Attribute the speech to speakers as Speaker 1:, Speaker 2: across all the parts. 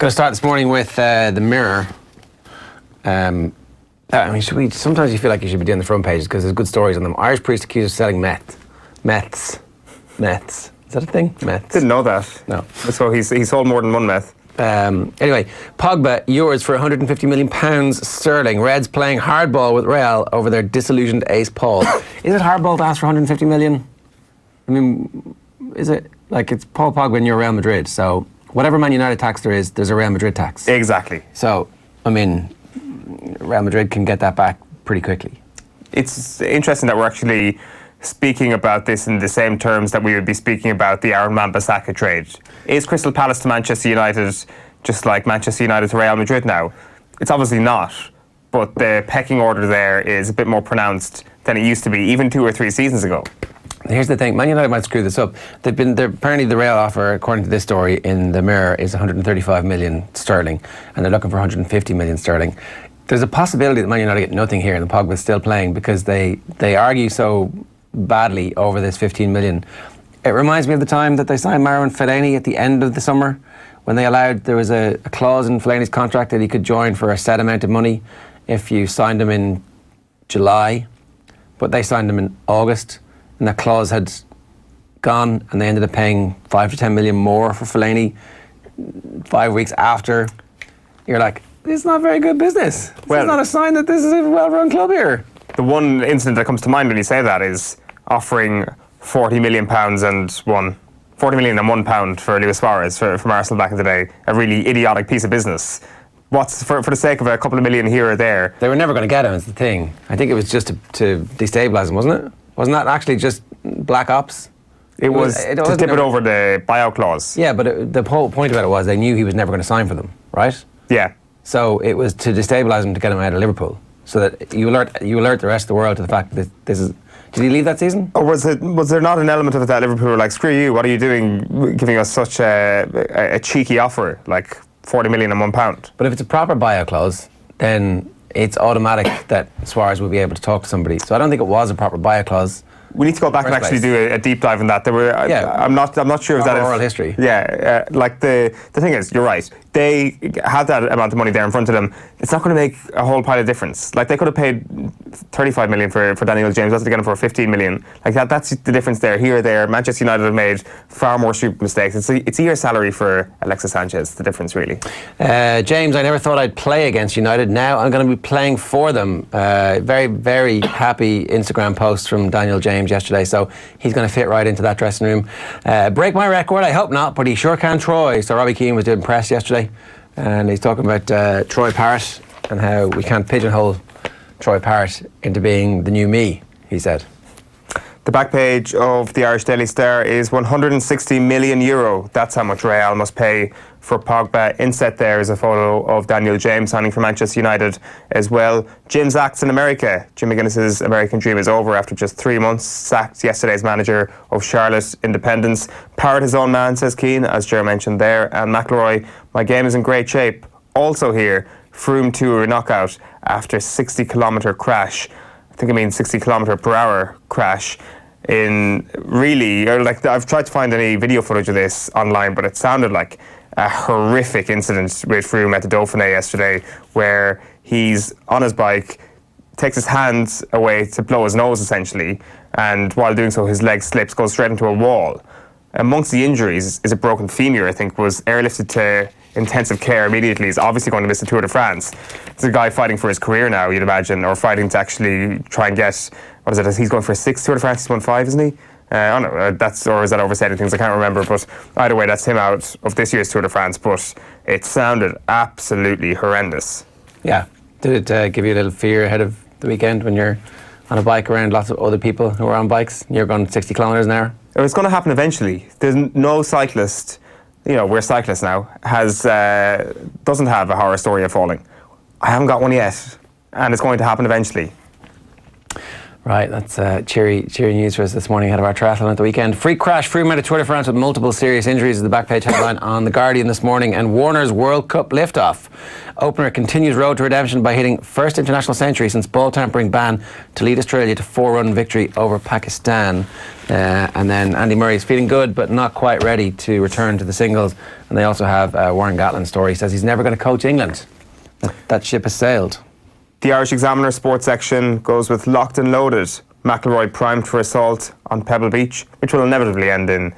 Speaker 1: Going to start this morning with the Mirror. Sometimes you feel like you should be doing the front pages because there's good stories on them. Irish priest accused of selling meths. Is that a thing? Meths.
Speaker 2: Didn't know that.
Speaker 1: No.
Speaker 2: So he sold more than one meth.
Speaker 1: Anyway, Pogba, yours for £150 million sterling. Reds playing hardball with Real over their disillusioned ace Paul. Is it hardball to ask for 150 million? I mean, is it? Like, it's Paul Pogba and you're Real Madrid, so whatever Man United tax there is, there's a Real Madrid tax.
Speaker 2: Exactly.
Speaker 1: So, I mean, Real Madrid can get that back pretty quickly.
Speaker 2: It's interesting that we're actually speaking about this in the same terms that we would be speaking about the Aaron Wan-Bissaka trade. Is Crystal Palace to Manchester United just like Manchester United to Real Madrid now? It's obviously not, but the pecking order there is a bit more pronounced than it used to be, even 2 or 3 seasons ago.
Speaker 1: Here's the thing, Man United might screw this up. Apparently the Real offer, according to this story in the Mirror, is 135 million sterling, and they're looking for 150 million sterling. There's a possibility that Man United get nothing here and the Pogba's still playing because they argue so badly over this 15 million. It reminds me of the time that they signed Marouane Fellaini at the end of the summer when there was a clause in Fellaini's contract that he could join for a set amount of money if you signed him in July, but they signed him in August. And that clause had gone, and they ended up paying 5 to 10 million more for Fellaini 5 weeks after. You're like, this is not very good business. This is not a sign that this is a well-run club here.
Speaker 2: The one incident that comes to mind when you say that is offering £40 million and £40 million and £1 for Luis Suarez from Arsenal back in the day. A really idiotic piece of business. What's for the sake of a couple of million here or there?
Speaker 1: They were never going to get him, is the thing. I think it was just to destabilise him, wasn't it? Wasn't that actually just black ops?
Speaker 2: It was to tip it over the buyout clause.
Speaker 1: Yeah, but the whole point about it was they knew he was never going to sign for them, right?
Speaker 2: Yeah.
Speaker 1: So it was to destabilise him to get him out of Liverpool, so that you alert the rest of the world to the fact that this is. Did he leave that season?
Speaker 2: Or was there not an element of it that Liverpool were like, screw you, what are you doing, giving us such a cheeky offer, like 40 million and £1?
Speaker 1: But if it's a proper buyout clause, then it's automatic that Suarez will be able to talk to somebody. So I don't think it was a proper buyout clause.
Speaker 2: We need to go back and actually do a deep dive on that. There were, I'm not sure if that is
Speaker 1: oral history.
Speaker 2: Yeah, like the thing is, you're right. They had that amount of money there in front of them. It's not going to make a whole pile of difference. Like they could have paid 35 million for Daniel James. That's to get him for 15 million. Like that's the difference there. Here, there, Manchester United have made far more stupid mistakes. It's a year salary for Alexis Sanchez. The difference really.
Speaker 1: James, I never thought I'd play against United. Now I'm going to be playing for them. Very, very happy Instagram post from Daniel James yesterday. So he's going to fit right into that dressing room. Break my record? I hope not, but he sure can. Troy. So Robbie Keane was doing press yesterday, and he's talking about Troy Parrott and how we can't pigeonhole Troy Parrott into being the new me, he said.
Speaker 2: The back page of the Irish Daily Star is €160 million. That's how much Real must pay for Pogba. Inset there is a photo of Daniel James signing for Manchester United as well. Jim's acts in America. Jim McGuinness's American dream is over after just 3 months. Sacked yesterday as manager of Charlotte Independence. Parrott his own man, says Keane, as Ger mentioned there. And McIlroy, my game is in great shape. Also here, Froome Tour knockout after 60-kilometre crash. I think I mean 60 kilometre per hour crash in really, like I've tried to find any video footage of this online, but it sounded like a horrific incident with Froome at the Dauphiné yesterday, where he's on his bike, takes his hands away to blow his nose essentially, and while doing so his leg slips, goes straight into a wall. Amongst the injuries is a broken femur, I think, was airlifted to intensive care immediately. He's obviously going to miss the Tour de France. It's a guy fighting for his career now, you'd imagine, or fighting to actually try and get, what is it, he's going for a 6th Tour de France, he's won 5, isn't he? I don't know, or is that overstating things? I can't remember, but either way, that's him out of this year's Tour de France, but it sounded absolutely horrendous.
Speaker 1: Yeah. Did it give you a little fear ahead of the weekend when you're on a bike around lots of other people who are on bikes and you're going 60 kilometres an hour?
Speaker 2: It's going to happen eventually. There's no cyclist, you know, we're cyclists now, doesn't have a horror story of falling. I haven't got one yet, and it's going to happen eventually.
Speaker 1: Right, that's cheery news for us this morning ahead of our triathlon at the weekend. Freak crash, Froome at Tour de France with multiple serious injuries is the back page headline on The Guardian this morning. And Warner's World Cup liftoff. Opener continues road to redemption by hitting first international century since ball tampering ban to lead Australia to 4-run victory over Pakistan. And then Andy Murray is feeling good but not quite ready to return to the singles. And they also have Warren Gatland's story. He says he's never going to coach England. That ship has sailed.
Speaker 2: The Irish Examiner sports section goes with locked and loaded. McIlroy primed for assault on Pebble Beach, which will inevitably end in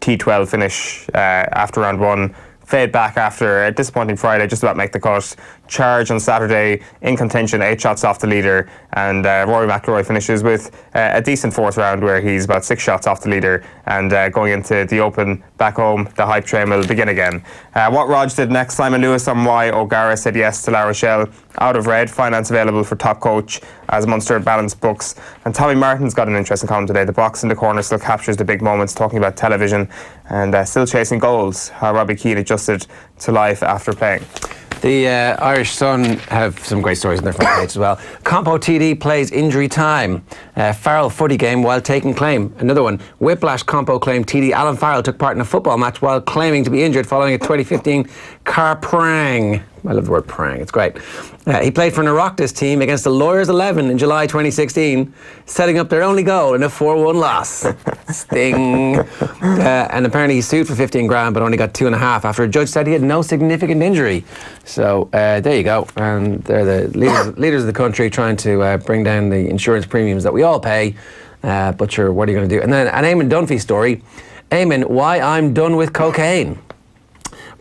Speaker 2: T12 finish after round one. Fade back after a disappointing Friday, just about make the cut. Charge on Saturday, in contention, 8 shots off the leader. And Rory McIlroy finishes with a decent fourth round where he's about 6 shots off the leader. And going into the Open back home, the hype train will begin again. What Rog did next, Simon Lewis on why O'Gara said yes to La Rochelle. Out of red, finance available for top coach as Munster balance books. And Tommy Martin's got an interesting column today. The box in the corner still captures the big moments, talking about television and still chasing goals. How Robbie Keane adjusted to life after playing.
Speaker 1: The Irish Sun have some great stories on their front page as well. Compo TD plays injury time. Farrell footy game while taking claim. Another one. Whiplash Compo claim TD Alan Farrell took part in a football match while claiming to be injured following a 2015 car prang. I love the word prang, it's great. He played for an Oireachtas team against the Lawyers 11 in July 2016, setting up their only goal in a 4-1 loss. Sting. And apparently he sued for 15 grand but only got 2.5 after a judge said he had no significant injury. So there you go. And they're the leaders of the country trying to bring down the insurance premiums that we all pay. But sure, what are you going to do? And then an Eamon Dunphy story. Eamon, why I'm done with cocaine.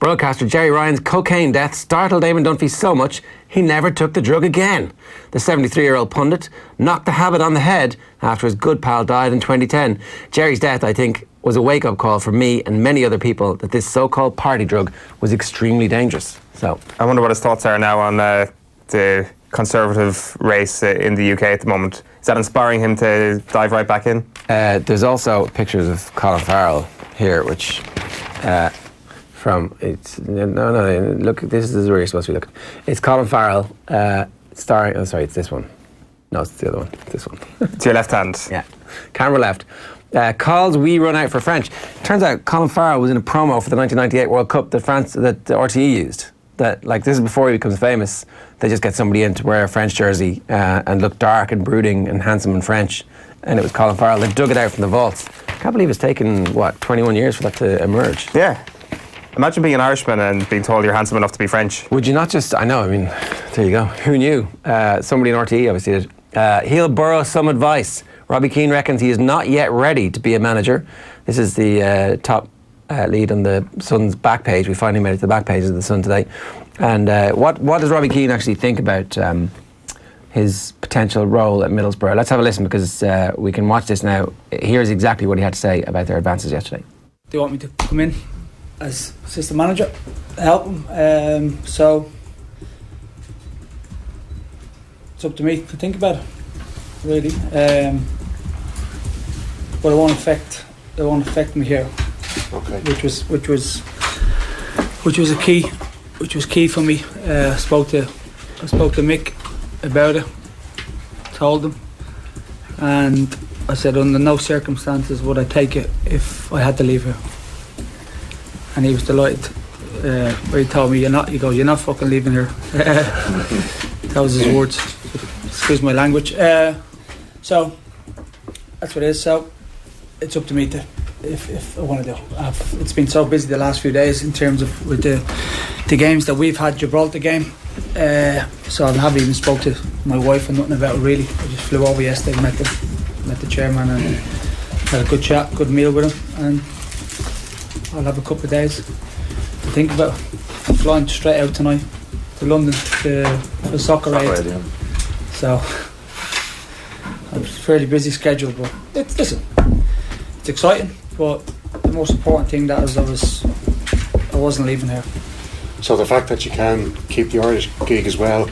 Speaker 1: Broadcaster Jerry Ryan's cocaine death startled Eamon Dunphy so much he never took the drug again. The 73-year-old pundit knocked the habit on the head after his good pal died in 2010. Jerry's death, I think, was a wake-up call for me and many other people that this so-called party drug was extremely dangerous. So
Speaker 2: I wonder what his thoughts are now on the Conservative race in the UK at the moment. Is that inspiring him to dive right back in?
Speaker 1: There's also pictures of Colin Farrell here, which... look, this is where you're supposed to be looking. It's Colin Farrell starring, it's this one. No, it's the other one, this one.
Speaker 2: To your left hand.
Speaker 1: Yeah, camera left. Calls we run out for French. Turns out Colin Farrell was in a promo for the 1998 World Cup that RTE used. That, like, this is before he becomes famous. They just get somebody in to wear a French jersey and look dark and brooding and handsome and French. And it was Colin Farrell. They dug it out from the vaults. I can't believe it's taken, 21 years for that to emerge.
Speaker 2: Yeah. Imagine being an Irishman and being told you're handsome enough to be French.
Speaker 1: Would you not just... I know, there you go. Who knew? Somebody in RTE obviously did. He'll borrow some advice. Robbie Keane reckons he is not yet ready to be a manager. This is the top lead on the Sun's back page. We finally made it to the back page of the Sun today. And what does Robbie Keane actually think about his potential role at Middlesbrough? Let's have a listen because we can watch this now. Here's exactly what he had to say about their advances yesterday.
Speaker 3: They want me to come in as assistant manager, help them. So it's up to me to think about it, really. But it won't affect me here. Okay. Which was key for me. I spoke to Mick about it, told him, and I said under no circumstances would I take it if I had to leave here. And he was delighted. He told me, you're not fucking leaving here. That was his words. Excuse my language. So that's what it is. So it's up to me to, if I want to do. It's been so busy the last few days in terms of with the games that we've had. Gibraltar game. So I haven't even spoke to my wife and nothing about it really. I just flew over yesterday, met the chairman and had a good chat, good meal with him, and I'll have a couple of days to think about it. I'm flying straight out tonight to London for soccer aid. Yeah. So I'm fairly busy schedule, but it's exciting. But the most important thing that is I wasn't leaving here.
Speaker 4: So the fact that you can keep the Irish gig as well,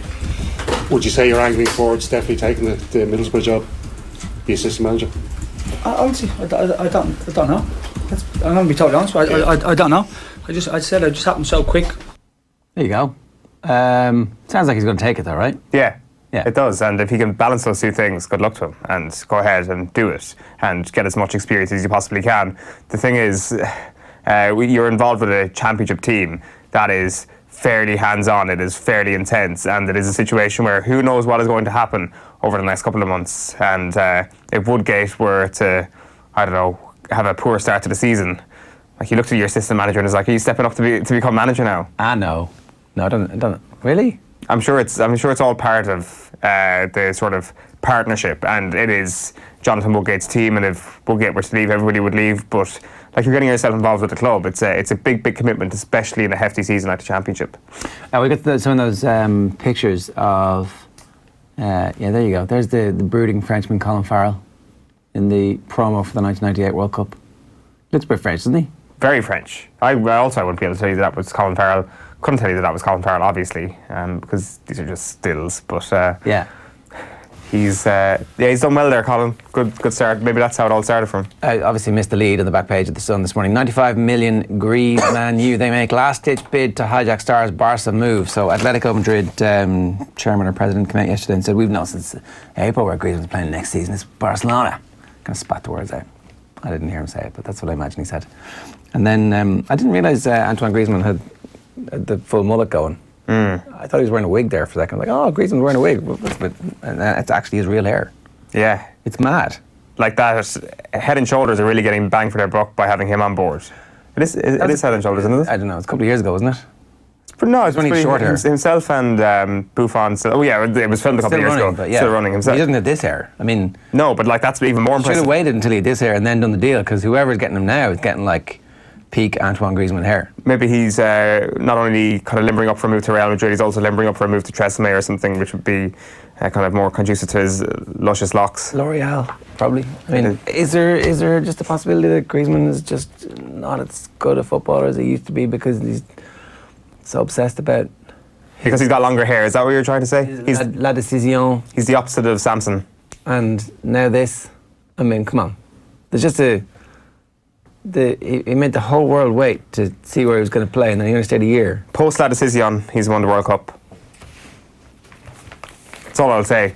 Speaker 4: would you say you're angling towards definitely taking the Middlesbrough job, the assistant manager?
Speaker 3: Honestly, I don't know. I'm going to be totally honest. I don't know. I just happened so quick.
Speaker 1: There you go. Sounds like he's going to take it though, right?
Speaker 2: Yeah. It does, and if he can balance those two things, good luck to him, and go ahead and do it, and get as much experience as you possibly can. The thing is, you're involved with a championship team that is fairly hands-on, it is fairly intense, and it is a situation where who knows what is going to happen over the next couple of months. And if Woodgate were to, I don't know, have a poor start to the season, like you looked at your assistant manager and it's like, are you stepping up to become manager now?
Speaker 1: No, I don't. Really?
Speaker 2: I'm sure it's all part of the sort of partnership, and it is Jonathan Woodgate's team, and if Woodgate were to leave, everybody would leave. But like, you're getting yourself involved with the club. It's a big commitment, especially in a hefty season like the Championship.
Speaker 1: We got some of those pictures of. There you go. There's the brooding Frenchman Colin Farrell in the promo for the 1998 World Cup. Looks a bit French, doesn't he?
Speaker 2: Very French. I wouldn't be able to tell you that was Colin Farrell. Couldn't tell you that was Colin Farrell, obviously, because these are just stills. But he's done well there, Colin. Good start. Maybe that's how it all started from.
Speaker 1: Obviously missed the lead on the back page of the Sun this morning. 95 million Griezmann U. They make last-ditch bid to hijack Stars Barca move. So Atletico Madrid chairman or president came out yesterday and said, we've known since April where Griezmann's playing next season. It's Barcelona. Kind of spat the words out. I didn't hear him say it, but that's what I imagine he said. And then I didn't realise Antoine Griezmann had the full mullet going. I thought he was wearing a wig there for a second. Like, oh, Griezmann's wearing a wig. But it's actually his real hair.
Speaker 2: Yeah.
Speaker 1: It's mad.
Speaker 2: Like that, Head and Shoulders are really getting bang for their buck by having him on board. It is Head and Shoulders, isn't it?
Speaker 1: I don't know. It's a couple of years ago, wasn't it?
Speaker 2: No, it's
Speaker 1: when he's short hair.
Speaker 2: Himself and Buffon. Oh yeah, it was filmed a couple of years ago.
Speaker 1: But yeah,
Speaker 2: still running himself.
Speaker 1: He doesn't have this hair. I mean,
Speaker 2: no, but like that's even more impressive.
Speaker 1: Should have waited until he had this hair and then done the deal, because whoever's getting him now is getting like peak Antoine Griezmann hair.
Speaker 2: Maybe he's not only kind of limbering up for a move to Real Madrid, he's also limbering up for a move to Tresemme or something, which would be kind of more conducive to his luscious locks.
Speaker 1: L'Oreal, probably. I mean, is there just a possibility that Griezmann is just not as good a footballer as he used to be because he's so obsessed about...
Speaker 2: Because he's got longer hair, is that what you're trying to say?
Speaker 1: He's la décision.
Speaker 2: He's the opposite of Samson.
Speaker 1: And now this. I mean, come on. There's just he made the whole world wait to see where he was going to play, and then he only stayed a year.
Speaker 2: Post La Decision, he's won the World Cup. That's all I'll say.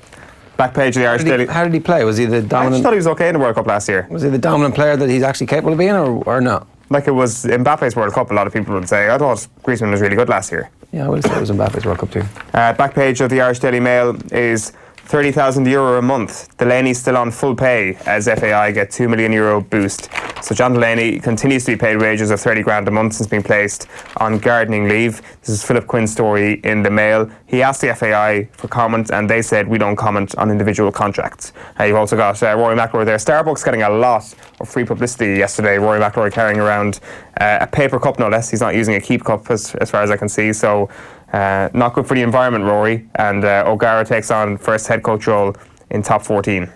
Speaker 2: Back page of the Irish Daily.
Speaker 1: How did he play? Was he the dominant...
Speaker 2: I just thought he was okay in the World Cup last year.
Speaker 1: Was he the dominant player that he's actually capable of being, or not?
Speaker 2: Like it was Mbappe's World Cup, a lot of people would say. I thought Griezmann was really good last year.
Speaker 1: Yeah, I would say it was Mbappe's World Cup too.
Speaker 2: Back page of the Irish Daily Mail is €30,000 a month. Delaney's still on full pay as FAI get €2 million boost. So John Delaney continues to be paid wages of 30 grand a month since being placed on gardening leave. This is Philip Quinn's story in the Mail. He asked the FAI for comment and they said we don't comment on individual contracts. You've also got Rory McIlroy there. Starbucks getting a lot of free publicity yesterday. Rory McIlroy carrying around a paper cup, no less. He's not using a keep cup as far as I can see. So not good for the environment, Rory. And O'Gara takes on first head coach role in top 14.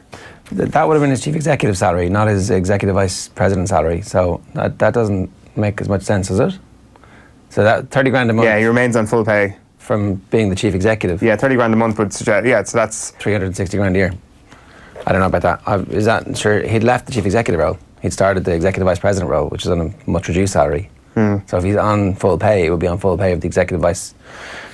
Speaker 1: That would have been his chief executive salary, not his executive vice president salary. So that doesn't make as much sense, does it? So that 30 grand a month.
Speaker 2: Yeah, he remains on full pay.
Speaker 1: From being the chief executive.
Speaker 2: Yeah, 30 grand a month would suggest, yeah, so that's...
Speaker 1: 360 grand a year. I don't know about that. Is that, sure, he'd left the chief executive role. He'd started the executive vice president role, which is on a much reduced salary. So if he's on full pay, it would be on full pay of the executive vice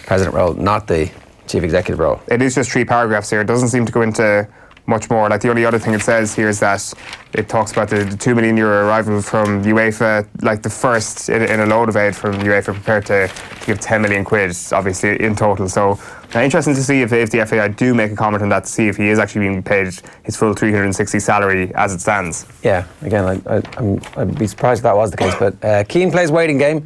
Speaker 1: president role, not the chief executive role.
Speaker 2: It is just 3 paragraphs here. It doesn't seem to go into much more. Like the only other thing it says here is that it talks about the €2 million arrival from UEFA, like the first in a load of aid from UEFA, prepared to give 10 million quid, obviously, in total. So interesting to see if the FAI do make a comment on that, to see if he is actually being paid his full 360 salary as it stands.
Speaker 1: Yeah, again, I'd be surprised if that was the case. But Keane plays waiting game.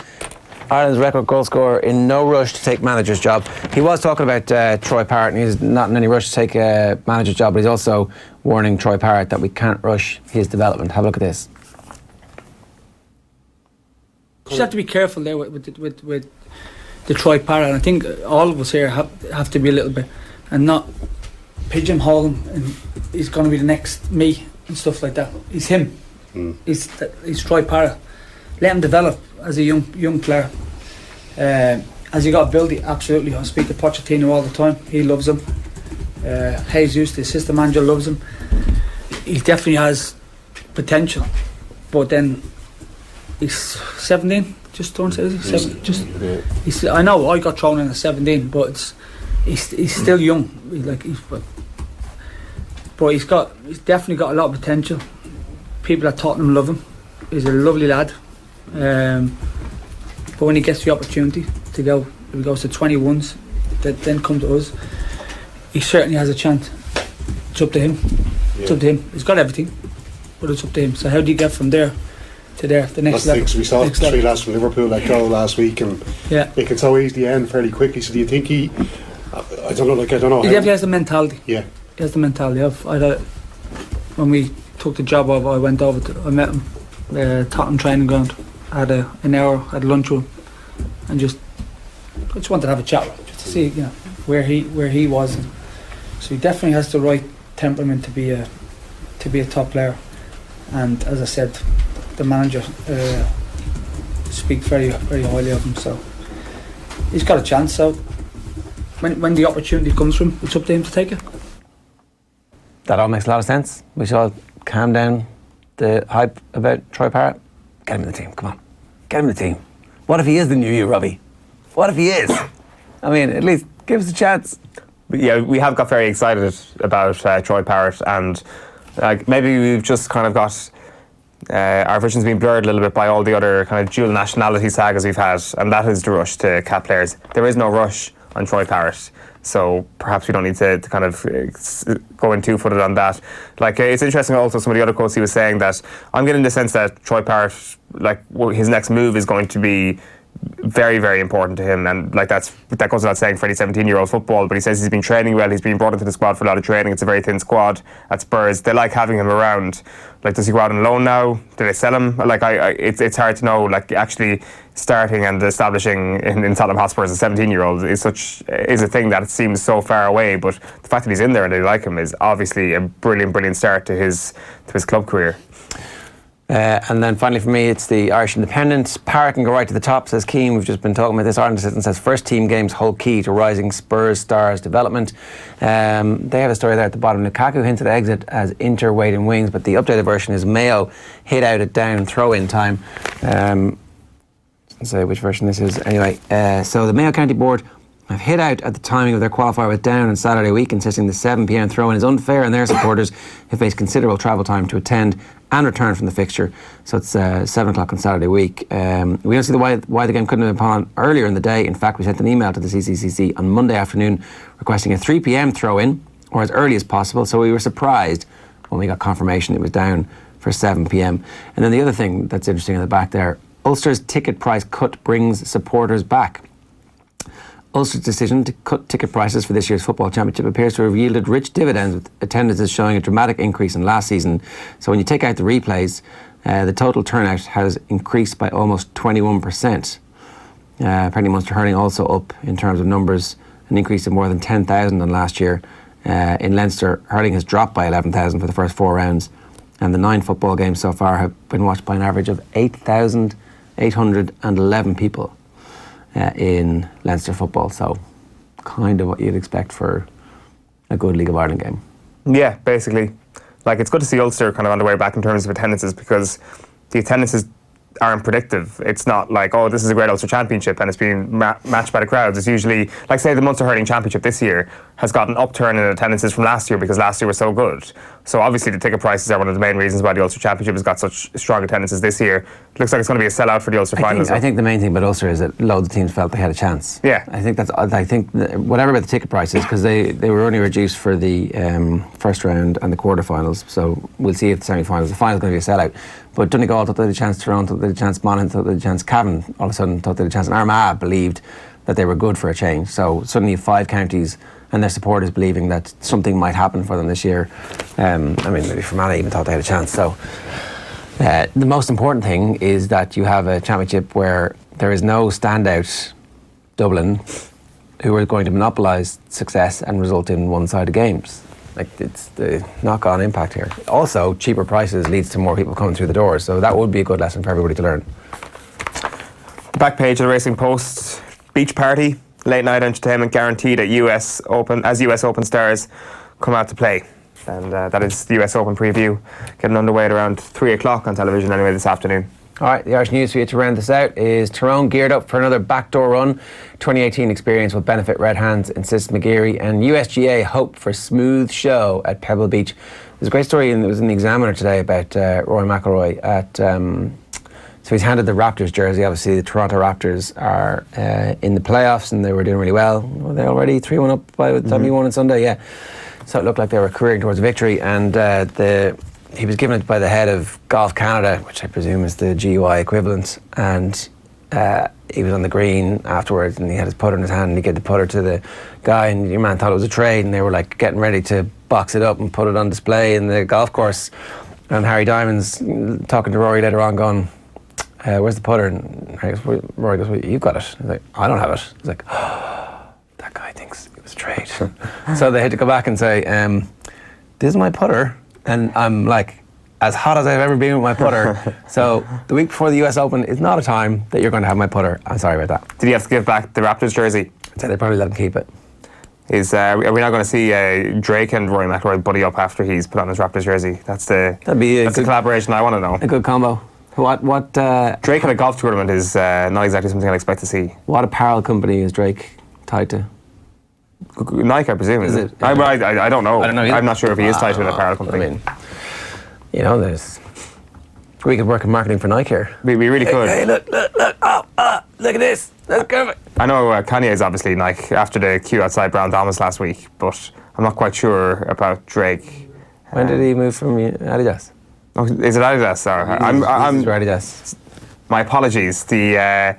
Speaker 1: Ireland's record goal scorer in no rush to take manager's job. He was talking about Troy Parrott, and he's not in any rush to take a manager's job, but he's also warning Troy Parrott that we can't rush his development. Have a look at this.
Speaker 3: You just have to be careful there with the Troy Parrott. And I think all of us here have to be a little bit, and not pigeonhole him, and he's going to be the next me and stuff like that. He's him. He's Troy Parrott. Let him develop as a young player. Has he got ability? Absolutely. I speak to Pochettino all the time. He loves him. Jesus, the assistant manager, loves him. He definitely has potential. But then he's 17. Just turned 17. I know I got thrown in at 17, but he's still young. But he's definitely got a lot of potential. People at Tottenham love him. He's a lovely lad. But when he gets the opportunity to go, if he goes to 21s, then come to us, he certainly has a chance. It's up to him. Yeah. It's up to him. He's got everything, but it's up to him. So how do you get from there to there, the next level?
Speaker 4: We saw 3 lads from Liverpool let go last week, and it can so easily end fairly quickly. So do you think he? I don't know. He
Speaker 3: definitely has the mentality.
Speaker 4: Yeah,
Speaker 3: he has the mentality. When we took the job over, I met him Tottenham training ground. I had an hour, had lunch with him, and I just wanted to have a chat with him, just to see where he was. So he definitely has the right temperament to be a top player. And as I said, the manager speaks very, very highly of him. So he's got a chance. So when the opportunity comes from him, it's up to him to take it.
Speaker 1: That all makes a lot of sense. We should all calm down the hype about Troy Parrott. Get him in the team, come on. Get him in the team. What if he is the new you, Robbie? What if he is? I mean, at least give us a chance.
Speaker 2: But yeah, we have got very excited about Troy Parrott, and maybe we've just kind of got our vision's been blurred a little bit by all the other kind of dual nationality sagas we've had, and that is the rush to cap players. There is no rush on Troy Parrott, so perhaps we don't need to kind of go in two-footed on that. It's interesting also some of the other quotes he was saying, that I'm getting the sense that Troy Parrott, his next move is going to be very, very important to him, and that goes without saying for any 17-year-old football. But he says he's been training well. He's been brought into the squad for a lot of training. It's a very thin squad at Spurs. They like having him around. Does he go out on loan now? Do they sell him? It's hard to know. Actually starting and establishing in Tottenham Hotspur as a 17-year-old is a thing that it seems so far away. But the fact that he's in there and they like him is obviously a brilliant start to his club career.
Speaker 1: And then finally for me, it's the Irish Independent. Parrott can go right to the top, says Keane. We've just been talking about this. Ireland assistant says first team games hold key to rising Spurs stars development. They have a story there at the bottom. Lukaku hinted exit as Inter waiting wings, but the updated version is Mayo hit out at down throw-in time. Let's say which version this is. Anyway, so the Mayo County Board have hit out at the timing of their qualifier with Down on Saturday week, insisting the 7 p.m. throw-in is unfair and their supporters have faced considerable travel time to attend and return from the fixture. So it's 7 o'clock on Saturday week. We don't see why the game couldn't have been on earlier in the day. In fact, we sent an email to the CCCC on Monday afternoon requesting a 3 p.m. throw-in, or as early as possible, so we were surprised when we got confirmation it was down for 7 p.m. And then the other thing that's interesting in the back there, Ulster's ticket price cut brings supporters back. Ulster's decision to cut ticket prices for this year's football championship appears to have yielded rich dividends, with attendances showing a dramatic increase in last season. So when you take out the replays, the total turnout has increased by almost 21%. Apparently Munster hurling also up in terms of numbers, an increase of more than 10,000 on last year. In Leinster, hurling has dropped by 11,000 for the first 4 rounds, and the 9 football games so far have been watched by an average of 8,811 people. In Leinster football, so kind of what you'd expect for a good League of Ireland game.
Speaker 2: Yeah, basically. It's good to see Ulster kind of on the way back in terms of attendances, because the attendances aren't predictive. It's not this is a great Ulster Championship and it's being matched by the crowds. It's usually, say the Munster Hurling Championship this year has got an upturn in attendances from last year because last year was so good. So obviously the ticket prices are one of the main reasons why the Ulster Championship has got such strong attendances this year. It looks like it's going to be a sellout for the Ulster finals.
Speaker 1: I think the main thing about Ulster is that loads of teams felt they had a chance.
Speaker 2: Yeah.
Speaker 1: I think whatever about the ticket prices, because they were only reduced for the first round and the quarterfinals, so we'll see if the semi-finals, the finals, going to be a sellout. But Donegal thought they had a chance, Tyrone thought they had a chance, Monaghan thought they had a chance, Cavan all of a sudden thought they had a chance, and Armagh believed that they were good for a change. So suddenly you have 5 counties and their supporters believing that something might happen for them this year. Maybe Fermanagh even thought they had a chance. So the most important thing is that you have a championship where there is no standout Dublin who are going to monopolise success and result in one-sided games. It's the knock-on impact here. Also, cheaper prices leads to more people coming through the doors, so that would be a good lesson for everybody to learn.
Speaker 2: The back page of the Racing Post, beach party, late night entertainment guaranteed at US Open stars come out to play. And that is the US Open preview, getting underway at around 3 o'clock on television anyway this afternoon.
Speaker 1: All right, the Irish news for you to round this out is Tyrone geared up for another backdoor run. 2018 experience will benefit Red Hands, insists McGeary, and USGA hope for smooth show at Pebble Beach. There's a great story, and it was in the Examiner today about Rory McIlroy at. So he's handed the Raptors jersey. Obviously, the Toronto Raptors are in the playoffs, and they were doing really well. Were they already 3-1 up by the time he won on Sunday? Yeah. So it looked like they were careering towards victory, and he was given it by the head of Golf Canada, which I presume is the GUI equivalent, and he was on the green afterwards, and he had his putter in his hand, and he gave the putter to the guy, and your man thought it was a trade, and they were like getting ready to box it up and put it on display in the golf course. And Harry Diamond's talking to Rory later on, going, where's the putter? And Rory goes, well, you've got it. He's like, I don't have it. He's like, oh, that guy thinks it was a trade. So they had to go back and say, this is my putter, and I'm like as hot as I've ever been with my putter. So the week before the US Open is not a time that you're going to have my putter. I'm sorry about that.
Speaker 2: Did he have to give back the Raptors jersey?
Speaker 1: So they probably let him keep it.
Speaker 2: Are we now going to see Drake and Rory McIlroy buddy up after he's put on his Raptors jersey? That's the collaboration I want to know.
Speaker 1: A good combo. What
Speaker 2: Drake at a golf tournament is not exactly something I'd expect to see.
Speaker 1: What apparel company is Drake tied to?
Speaker 2: Nike, I presume. Is it?
Speaker 1: Yeah.
Speaker 2: I don't know.
Speaker 1: I don't know either.
Speaker 2: I'm not sure if he is tied to an apparel company.
Speaker 1: I mean, you know, we could work in marketing for Nike here.
Speaker 2: We really could.
Speaker 1: Hey, look, look at this. That's good.
Speaker 2: I know Kanye is obviously Nike after the queue outside Brown Thomas last week, but I'm not quite sure about Drake.
Speaker 1: When did he move from Adidas?
Speaker 2: Oh, is it Adidas? Sorry,
Speaker 1: I'm Adidas.
Speaker 2: My apologies.
Speaker 1: Whoa!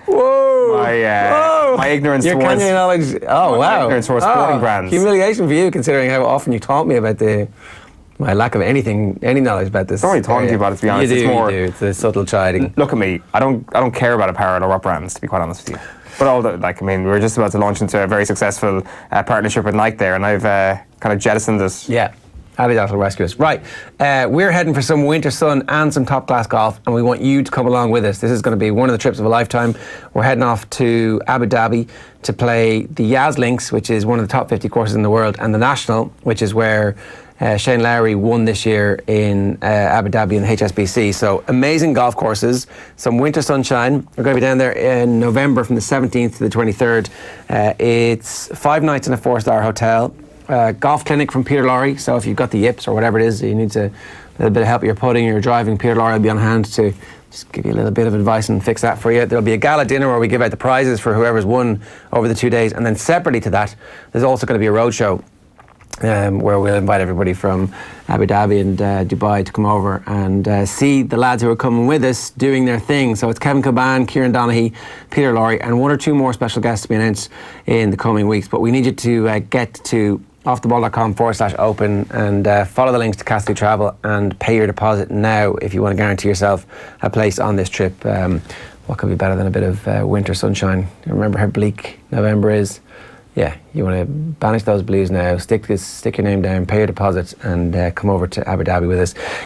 Speaker 2: My ignorance
Speaker 1: Your
Speaker 2: towards
Speaker 1: Kanye knowledge. Oh wow!
Speaker 2: Ignorance towards sporting brands.
Speaker 1: Humiliation for you, considering how often you taught me about my lack of any knowledge about this.
Speaker 2: I'm only talking to you about it, to be honest.
Speaker 1: You do.
Speaker 2: It's
Speaker 1: a subtle chiding.
Speaker 2: Look at me. I don't care about apparel or what brands, to be quite honest with you. But we're just about to launch into a very successful partnership with Nike there, and I've kind of jettisoned it.
Speaker 1: Yeah. Adidas will rescue us. Right, we're heading for some winter sun and some top-class golf, and we want you to come along with us. This is going to be one of the trips of a lifetime. We're heading off to Abu Dhabi to play the Yas Links, which is one of the top 50 courses in the world, and the National, which is where Shane Lowry won this year in Abu Dhabi in the HSBC. So amazing golf courses, some winter sunshine. We're going to be down there in November from the 17th to the 23rd. It's 5 nights in a 4-star hotel. Golf clinic from Peter Lowry, so if you've got the yips or whatever it is, you need a little bit of help with your putting or your driving, Peter Lowry will be on hand to just give you a little bit of advice and fix that for you. There'll be a gala dinner where we give out the prizes for whoever's won over the 2 days, and then separately to that, there's also going to be a roadshow where we'll invite everybody from Abu Dhabi and Dubai to come over and see the lads who are coming with us doing their thing. So it's Kevin Caban, Kieran Donaghy, Peter Lowry, and 1 or 2 more special guests to be announced in the coming weeks. But we need you to get to offtheball.com/open and follow the links to Castley Travel and pay your deposit now if you want to guarantee yourself a place on this trip. What could be better than a bit of winter sunshine? Remember how bleak November is? Yeah, you want to banish those blues now, stick your name down, pay your deposit, and come over to Abu Dhabi with us.